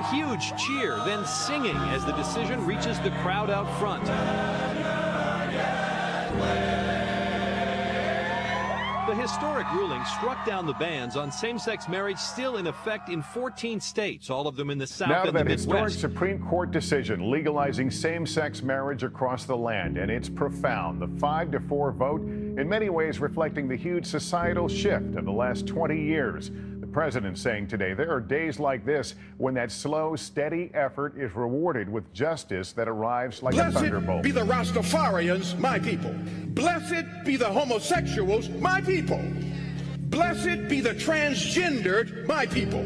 A huge cheer, then singing as the decision reaches the crowd out front. The historic ruling struck down the bans on same-sex marriage still in effect in 14 states, all of them in the South now and the that historic Midwest. Supreme Court decision legalizing same-sex marriage across the land, and it's profound. The 5-4 vote in many ways reflecting the huge societal shift of the last 20 years. The president saying today there are days like this when that slow, steady effort is rewarded with justice that arrives like a thunderbolt. Blessed be the Rastafarians, my people. Blessed be the homosexuals, my people. Blessed be the transgendered, my people.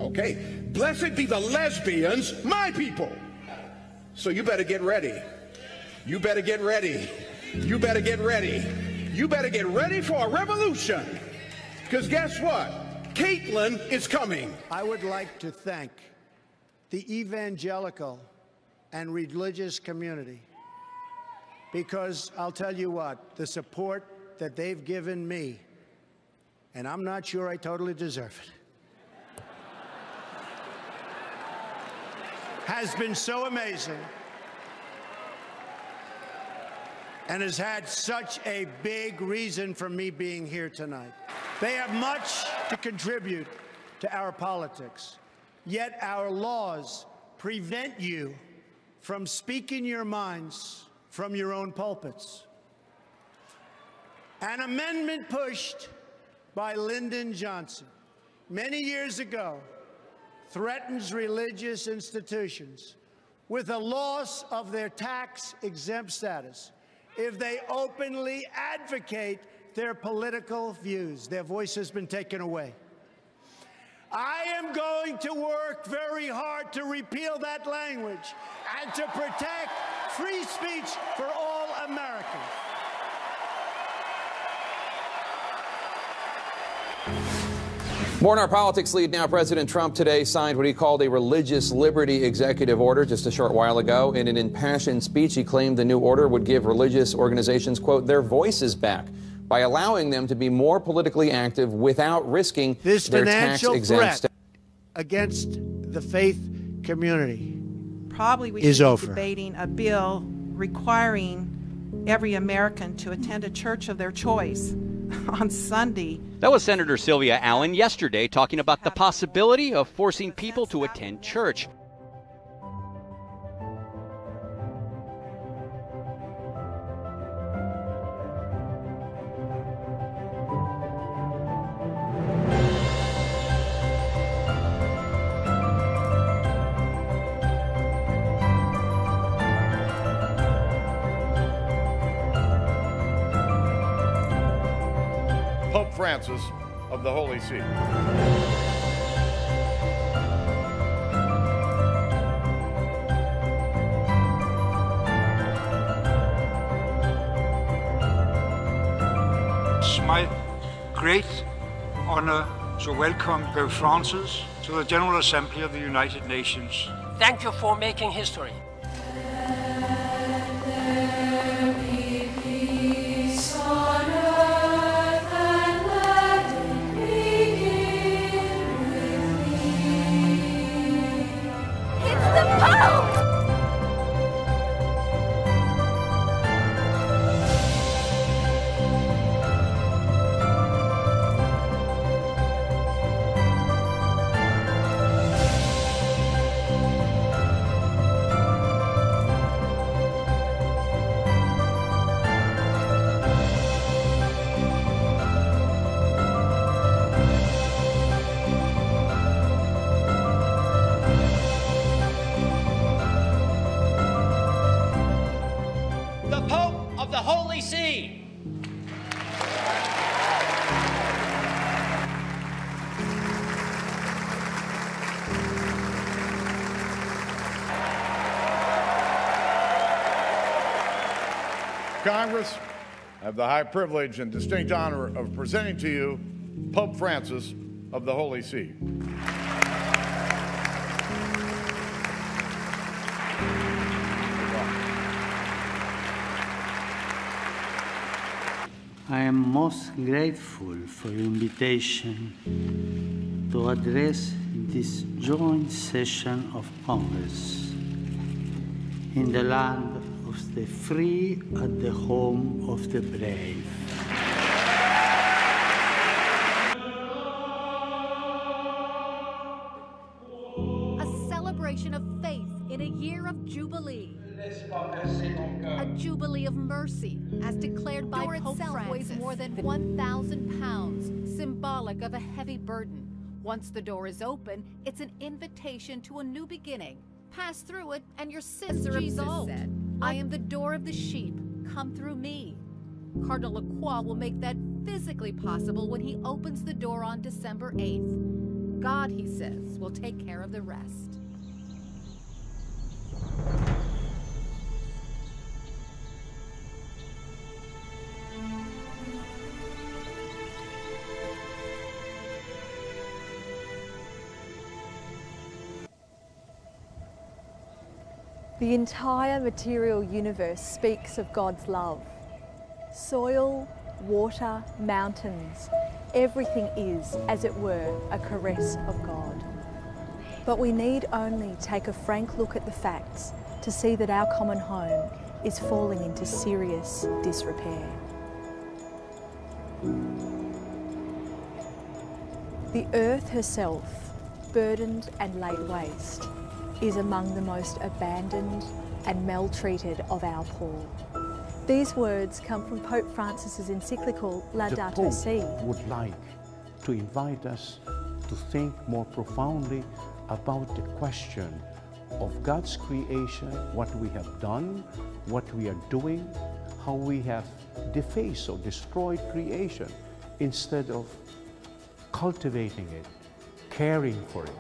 Okay. Blessed be the lesbians, my people. So you better get ready. You better get ready. You better get ready. You better get ready for a revolution. Because guess what? Caitlin is coming. I would like to thank the evangelical and religious community, because I'll tell you what, the support that they've given me, and I'm not sure I totally deserve it, has been so amazing and has had such a big reason for me being here tonight. They have much to contribute to our politics, yet our laws prevent you from speaking your minds from your own pulpits. An amendment pushed by Lyndon Johnson many years ago threatens religious institutions with a loss of their tax-exempt status if they openly advocate their political views. Their voice has been taken away. I am going to work very hard to repeal that language and to protect free speech for all Americans. More on our politics lead now. President Trump today signed what he called a religious liberty executive order just a short while ago. In an impassioned speech, he claimed the new order would give religious organizations, quote, their voices back by allowing them to be more politically active without risking this their financial tax-exempt threat against the faith community probably we should be debating a bill requiring every American to attend a church of their choice on Sunday. That was Senator Sylvia Allen yesterday talking about the possibility of forcing people to attend church. Pope Francis of the Holy See. It's my great honor to welcome Pope Francis to the General Assembly of the United Nations. Thank you for making history. The Pope of the Holy See. Congress, I have the high privilege and distinct honor of presenting to you Pope Francis of the Holy See. I am most grateful for your invitation to address this joint session of Congress in the land of the free and the home of the brave. A celebration of faith in a year of Jubilee. A Jubilee of mercy, as declared by Pope Francis. Weighs more than 1,000 pounds, symbolic of a heavy burden. Once the door is open, it's an invitation to a new beginning. Pass through it, and your sins are absolved. I am the door of the sheep. Come through me. Cardinal Lacroix will make that physically possible when he opens the door on December 8th. God, he says, will take care of the rest. The entire material universe speaks of God's love. Soil, water, mountains, everything is, as it were, a caress of God. But we need only take a frank look at the facts to see that our common home is falling into serious disrepair. The earth herself, burdened and laid waste, is among the most abandoned and maltreated of our poor. These words come from Pope Francis's encyclical Laudato Si. The Pope would like to invite us to think more profoundly about the question of God's creation, what we have done, what we are doing, how we have defaced or destroyed creation, instead of cultivating it, caring for it.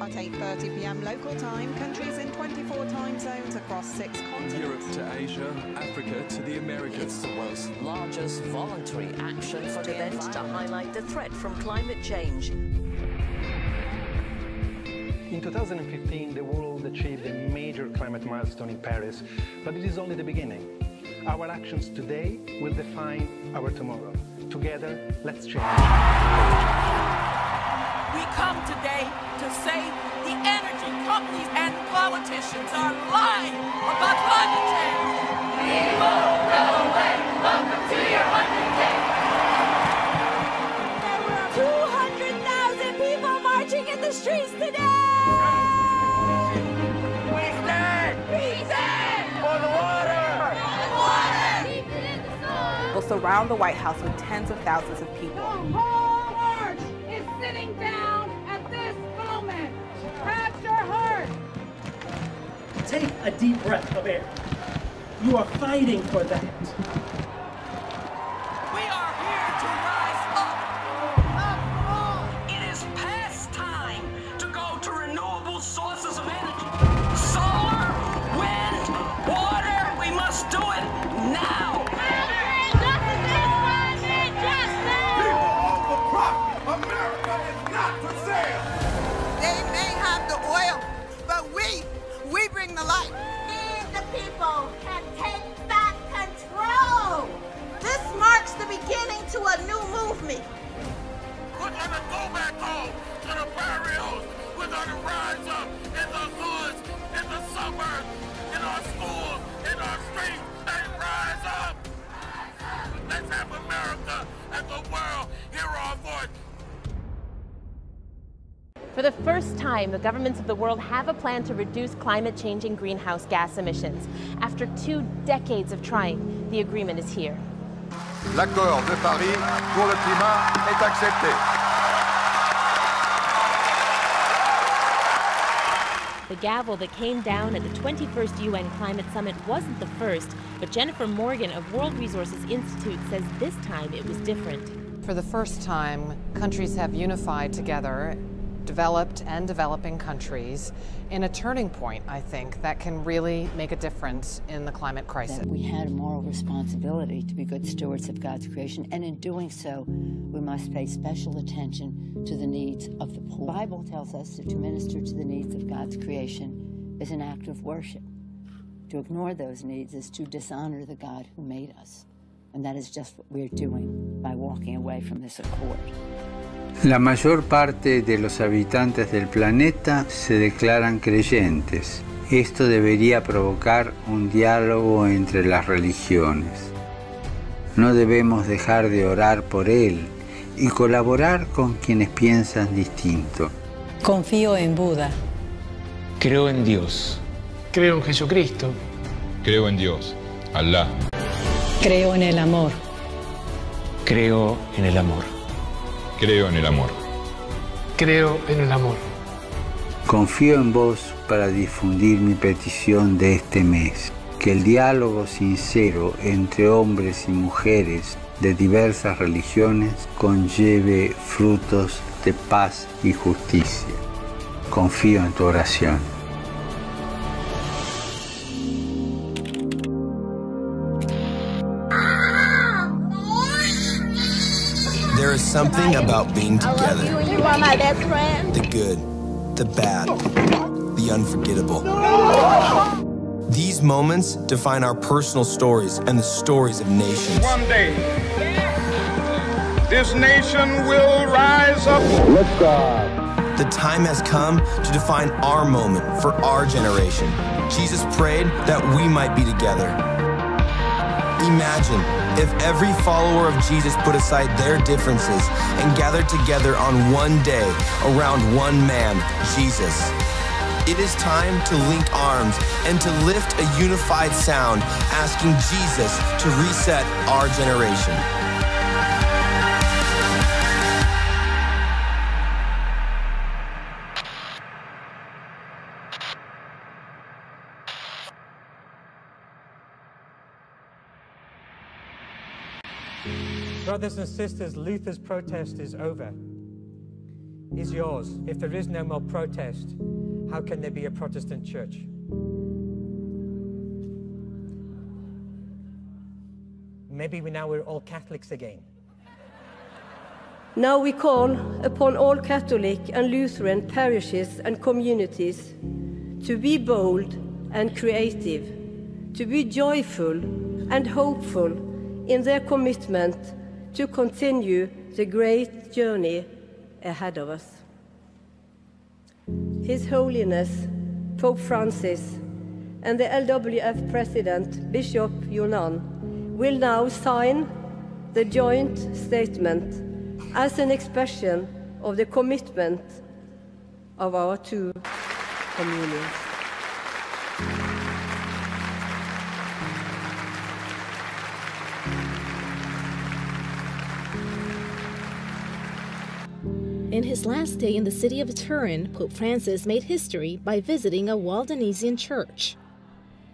At 8:30 p.m. local time, countries in 24 time zones across 6 continents. Europe to Asia, Africa to the Americas. It's the world's largest voluntary action for the event to highlight the threat from climate change. In 2015, the world achieved a major climate milestone in Paris, but it is only the beginning. Our actions today will define our tomorrow. Together, let's change. We come today to say the energy companies and politicians are lying about climate change. We won't go away. Welcome to your 100K. There were 200,000 people marching in the streets today. We stand. We stand for the water. For the water. Keep it in the soil. Will surround the White House with tens of thousands of people. The whole earth is sitting down at this moment. Catch your heart. Take a deep breath of air. You are fighting for that. We are here to rise up. It is past time to go to renewable sources of energy. Solar, wind, water, we must do it now. America is not for sale. They may have the oil, but we bring the light. We, the people, can take back control. This marks the beginning to a new movement. We're gonna go back home to the barrios. We're gonna rise up in the hoods, in the suburbs, in our schools, in our streets, and rise up. Let's have America and the world hear our voice. For the first time, the governments of the world have a plan to reduce climate-changing greenhouse gas emissions. After 2 decades of trying, the agreement is here. L'accord de Paris pour le climat est accepté. The gavel that came down at the 21st UN Climate Summit wasn't the first, but Jennifer Morgan of World Resources Institute says this time it was different. For the first time, countries have unified together developed and developing countries in a turning point, I think, that can really make a difference in the climate crisis. That we had a moral responsibility to be good stewards of God's creation, and in doing so, we must pay special attention to the needs of the poor. The Bible tells us that to minister to the needs of God's creation is an act of worship. To ignore those needs is to dishonor the God who made us. And that is just what we're doing by walking away from this accord. La mayor parte de los habitantes del planeta se declaran creyentes. Esto debería provocar un diálogo entre las religiones. No debemos dejar de orar por él y colaborar con quienes piensan distinto. Confío en Buda. Creo en Dios. Creo en Jesucristo. Creo en Dios, Alá. Creo en el amor. Creo en el amor. Creo en el amor. Creo en el amor. Confío en vos para difundir mi petición de este mes. Que el diálogo sincero entre hombres y mujeres de diversas religiones conlleve frutos de paz y justicia. Confío en tu oración. There is something about being together. You are my best friend. The good, the bad, the unforgettable. These moments define our personal stories and the stories of nations. One day, this nation will rise up. The time has come to define our moment for our generation. Jesus prayed that we might be together. Imagine if every follower of Jesus put aside their differences and gathered together on one day around one man, Jesus. It is time to link arms and to lift a unified sound, asking Jesus to reset our generation. Brothers and sisters, Luther's protest is over. Is yours. If there is no more protest, how can there be a Protestant church? Maybe we're all Catholics again. Now we call upon all Catholic and Lutheran parishes and communities to be bold and creative, to be joyful and hopeful in their commitment to continue the great journey ahead of us. His Holiness Pope Francis and the LWF President Bishop Yonan will now sign the joint statement as an expression of the commitment of our two communions. In his last day in the city of Turin, Pope Francis made history by visiting a Waldensian church.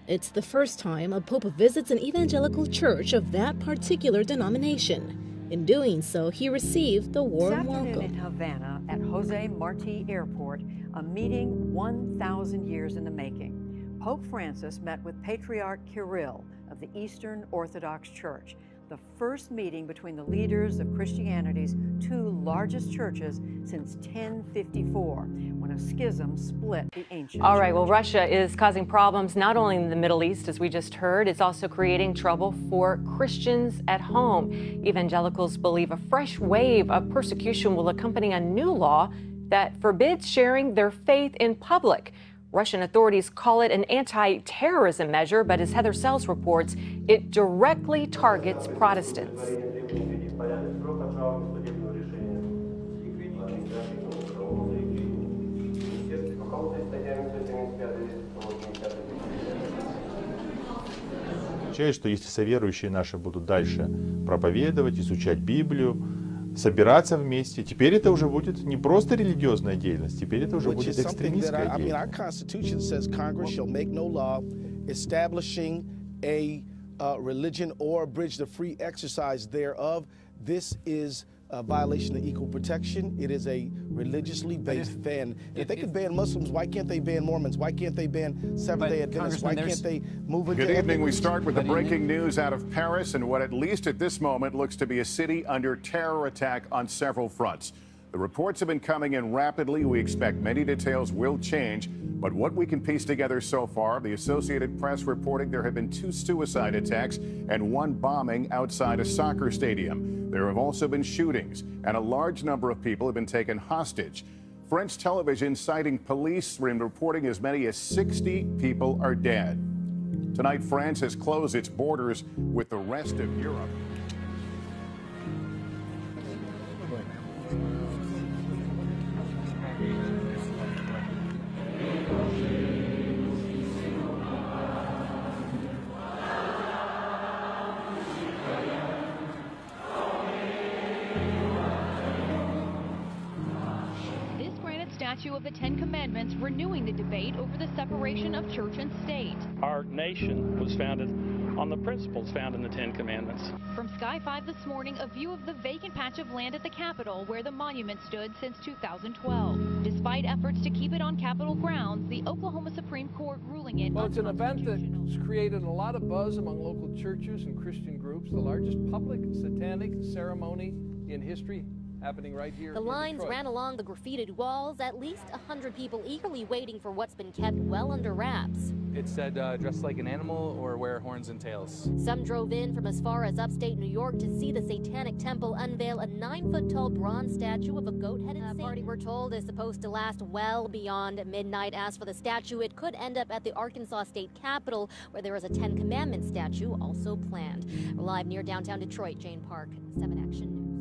It's the first time a pope visits an evangelical church of that particular denomination. In doing so, he received the warm welcome. In Havana, at Jose Marti Airport, a meeting 1,000 years in the making. Pope Francis met with Patriarch Kirill of the Eastern Orthodox Church, the first meeting between the leaders of Christianity's two largest churches since 1054, when a schism split the ancient All right, church. well, Russia is causing problems not only in the Middle East, as we just heard, it's also creating trouble for Christians at home. Evangelicals believe a fresh wave of persecution will accompany a new law that forbids sharing their faith in public. Russian authorities call it an anti-terrorism measure, but as Heather Sells reports, it directly targets Protestants. Означает, что если соверующие наши будут дальше проповедовать, изучать Библию, собираться вместе. Теперь это уже будет не просто религиозная деятельность, теперь это уже будет экстремистская деятельность. Our Constitution says Congress shall make no law establishing a religion or abridge the free exercise thereof. This is violation of equal protection. It is a religiously based ban. If they could ban Muslims, why can't they ban Mormons? Why can't they ban Seventh-day Adventists? Why can't they move into... Good evening. We start with the breaking news out of Paris and what, at least at this moment, looks to be a city under terror attack on several fronts. The reports have been coming in rapidly. We expect many details will change. But what we can piece together so far, the Associated Press reporting there have been 2 suicide attacks and 1 bombing outside a soccer stadium. There have also been shootings, and a large number of people have been taken hostage. French television citing police reporting as many as 60 people are dead. Tonight, France has closed its borders with the rest of Europe. Statue of the Ten Commandments renewing the debate over the separation of church and state. Our nation was founded on the principles found in the Ten Commandments. From Sky 5 this morning, a view of the vacant patch of land at the Capitol where the monument stood since 2012. Despite efforts to keep it on Capitol grounds, the Oklahoma Supreme Court ruling it. Well, it's an event that's created a lot of buzz among local churches and Christian groups, the largest public satanic ceremony in history happening right here. The lines ran along the graffitied walls, at least 100 people eagerly waiting for what's been kept well under wraps. It said dress like an animal or wear horns and tails. Some drove in from as far as upstate New York to see the Satanic Temple unveil a 9-foot-tall bronze statue of a goat-headed saint. The party, we're told, is supposed to last well beyond midnight. As for the statue, it could end up at the Arkansas State Capitol, where there is a Ten Commandments statue also planned. We're live near downtown Detroit, Jane Park, 7 Action News.